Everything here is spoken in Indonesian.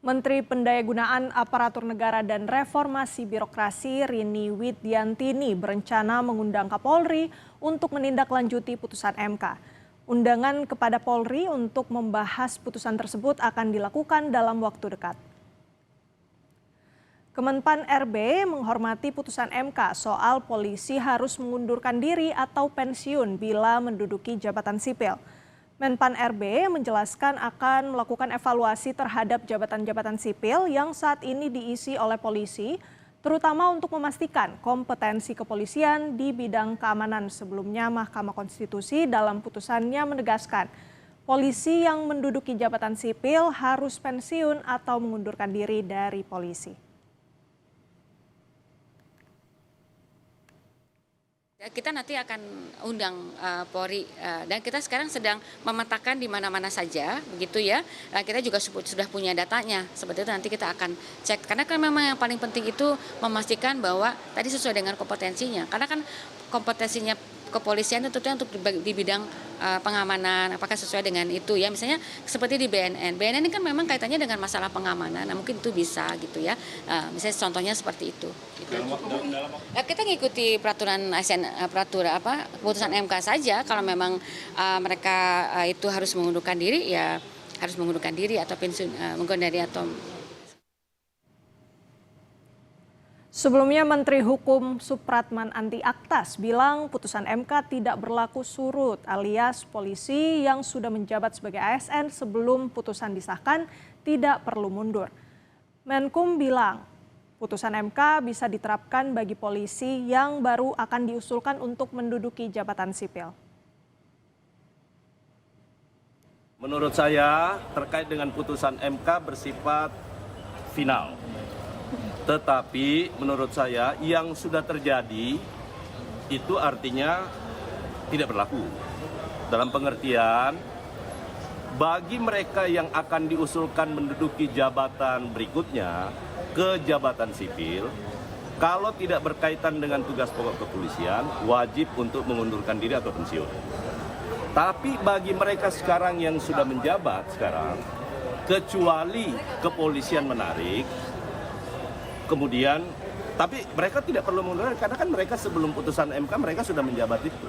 Menteri Pendayagunaan Aparatur Negara dan Reformasi Birokrasi Rini Widyantini berencana mengundang Kapolri untuk menindaklanjuti putusan MK. Undangan kepada Polri untuk membahas putusan tersebut akan dilakukan dalam waktu dekat. Kemenpan RB menghormati putusan MK soal polisi harus mengundurkan diri atau pensiun bila menduduki jabatan sipil. Menpan RB menjelaskan akan melakukan evaluasi terhadap jabatan-jabatan sipil yang saat ini diisi oleh polisi, terutama untuk memastikan kompetensi kepolisian di bidang keamanan. Sebelumnya Mahkamah Konstitusi dalam putusannya menegaskan, polisi yang menduduki jabatan sipil harus pensiun atau mengundurkan diri dari polisi. Kita nanti akan undang Polri dan kita sekarang sedang memetakan di mana-mana saja, begitu ya. Kita juga sudah punya datanya, seperti itu nanti kita akan cek. Karena kan memang yang paling penting itu memastikan bahwa tadi sesuai dengan kompetensinya. Karena kan kompetensinya kepolisian itu tentunya untuk di bidang pengamanan, apakah sesuai dengan itu ya. Misalnya seperti di BNN. BNN ini kan memang kaitannya dengan masalah pengamanan, nah mungkin itu bisa gitu ya. Misalnya contohnya seperti itu. Gitu. Kita ngikuti peraturan ASN, keputusan MK saja. Kalau memang mereka itu harus mengundurkan diri, ya harus mengundurkan diri atau pensiun, mengundurkan diri atau. Sebelumnya Menteri Hukum Supratman Andi Aktas bilang putusan MK tidak berlaku surut alias polisi yang sudah menjabat sebagai ASN sebelum putusan disahkan tidak perlu mundur. Menkum bilang putusan MK bisa diterapkan bagi polisi yang baru akan diusulkan untuk menduduki jabatan sipil. Menurut saya terkait dengan putusan MK bersifat final. Tetapi menurut saya yang sudah terjadi itu artinya tidak berlaku. Dalam pengertian bagi mereka yang akan diusulkan menduduki jabatan berikutnya ke jabatan sipil, kalau tidak berkaitan dengan tugas pokok kepolisian, wajib untuk mengundurkan diri atau pensiun. Tapi bagi mereka sekarang yang sudah menjabat sekarang, kecuali kepolisian menarik, kemudian, tapi mereka tidak perlu mengundurkan karena kan mereka sebelum putusan MK mereka sudah menjabat itu.